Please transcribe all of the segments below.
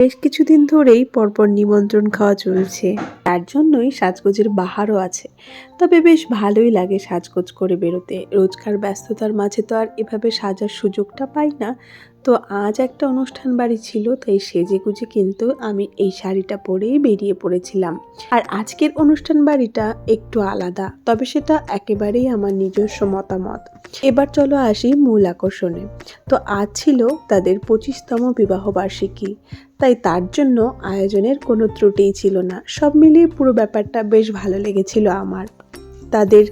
বেশ কিছুদিন ধরেই পরপর নিমন্ত্রণ খাওয়া চলছে, তার জন্যই সাজগোজের বাহারও আছে। তবে বেশ ভালোই লাগে সাজগোজ করে বেরোতে। রোজকার ব্যস্ততার মাঝে তো আর এভাবে সাজার সুযোগটা পাই না। তো আজ একটা অনুষ্ঠান বাড়ি ছিল, তাই সেজেগুজে কিন্তু আমি এই শাড়িটা পরেই বেরিয়ে পড়েছিলাম। আর আজকের অনুষ্ঠান বাড়িটা একটু আলাদা, তবে সেটা একেবারেই আমার নিজস্ব মতামত। এবার চলো আসি মূল আকর্ষণে। তো আজ ছিল তাদের 25তম বিবাহবার্ষিকী, তাই তার জন্য আয়োজনের কোনো ত্রুটিই ছিল না। সব মিলিয়ে পুরো ব্যাপারটা বেশ ভালো লেগেছিল আমার। তাদের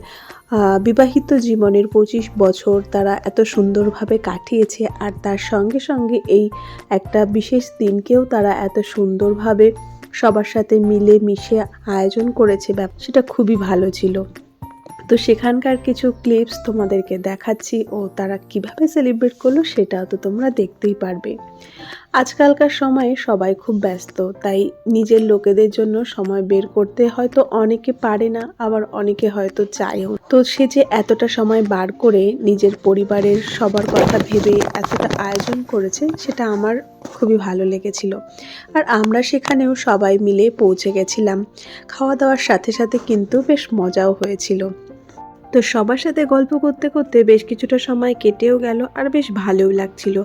বিবাহিত জীবনের 25 বছর তারা এত সুন্দরভাবে কাটিয়েছে, আর তার সঙ্গে সঙ্গে এই একটা বিশেষ দিনকেও তারা এত সুন্দরভাবে সবার সাথে মিলে মিশে আয়োজন করেছে, সেটা খুবই ভালো ছিল। তো সেখানকার কিছু ক্লিপস তোমাদেরকে দেখাচ্ছি, ও তারা কিভাবে সেলিব্রেট করলো সেটাও তো তোমরা দেখতেই পারবে। আজকালকার সময়ে সবাই খুব ব্যস্ত, তাই নিজের লোকেদের জন্য সময় বের করতে হয়তো অনেকে পারে না, আবার অনেকে হয়তো চায়ও। তো সে যে এতটা সময় বার করে নিজের পরিবারের সবার কথা ভেবে এতটা আয়োজন করেছে, সেটা আমার খুবই ভালো লেগেছিল। আর আমরা সেখানেও সবাই মিলে পৌঁছে গেছিলাম। খাওয়া দাওয়ার সাথে সাথে কিন্তু বেশ মজাও হয়েছিল। তো সবার সাথে গল্প করতে করতে বেশ কিছুটা সময় কেটেও গেল, আর বেশ ভালোও লাগছিল।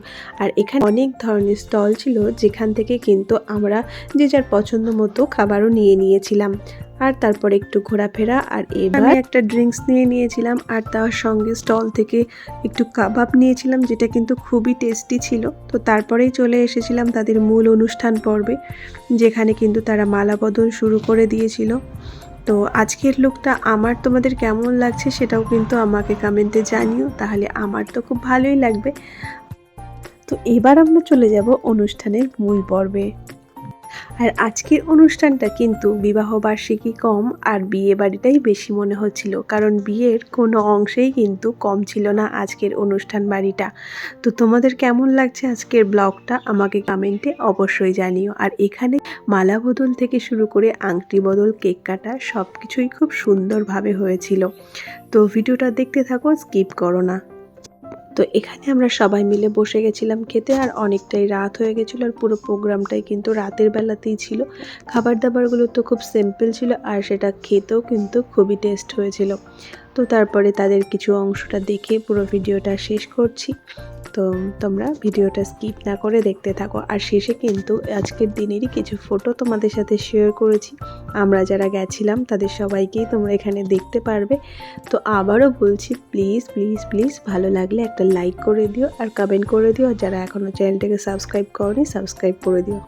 আর এখানে অনেক ধরনের স্টল ছিল, যেখান থেকে কিন্তু আমরা যে যার পছন্দ মতো খাবারও নিয়ে নিয়েছিলাম। আর তারপরে একটু ঘোরাফেরা, আর এবার একটা ড্রিঙ্কস নিয়ে নিয়েছিলাম, আর তার সঙ্গে স্টল থেকে একটু কাবাব নিয়েছিলাম, যেটা কিন্তু খুবই টেস্টি ছিল। তো তারপরেই চলে এসেছিলাম তাদের মূল অনুষ্ঠান পর্বে, যেখানে কিন্তু তারা মালা বদল শুরু করে দিয়েছিল। তো আজকের লুকটা আমার তোমাদের কেমন লাগছে সেটাও কিন্তু আমাকে কমেন্টে জানিও, তাহলে আমার তো খুব ভালোই লাগবে। তো এবার আমরা চলে যাব অনুষ্ঠানের মূল পর্বে। আর আজকের অনুষ্ঠানটা কিন্তু বিবাহবার্ষিকী কম আর বিয়ে বাড়িটাই বেশি মনে হচ্ছিল, কারণ বিয়ের কোনো অংশেই কিন্তু কম ছিল না আজকের অনুষ্ঠান বাড়িটা। তো তোমাদের কেমন লাগছে আজকের ব্লগটা আমাকে কমেন্টে অবশ্যই জানিও। আর এখানে মালা বদল থেকে শুরু করে আংটি বদল, কেক কাটা, সব কিছুই খুব সুন্দরভাবে হয়েছিল। তো ভিডিওটা দেখতে থাকো, স্কিপ করো না। তো এখানে আমরা সবাই মিলে বসে গেছিলাম খেতে, আর অনেকটাই রাত হয়ে গেছিলো, আর পুরো প্রোগ্রামটাই কিন্তু রাতের বেলাতেই ছিল। খাবার দাবারগুলো তো খুব সিম্পল ছিল, আর সেটা খেতেও কিন্তু খুবই টেস্ট হয়েছিল। তো তারপরে তাদের কিছু অংশটা দেখে পুরো ভিডিওটা শেষ করছি। তো তোমরা ভিডিওটা স্কিপ না করে দেখতে থাকো। আর শেষে কিন্তু আজকের দিনেরই কিছু ফটো তোমাদের সাথে শেয়ার করেছি। আমরা যারা গেছিলাম তাদের সবাইকেই তোমরা এখানে দেখতে পারবে। তো আবারও বলছি, প্লিজ প্লিজ প্লিজ ভালো লাগলে একটা লাইক করে দিও, আর কমেন্ট করে দিও, আর যারা এখনও চ্যানেলটাকে সাবস্ক্রাইব করোনি সাবস্ক্রাইব করে দিও।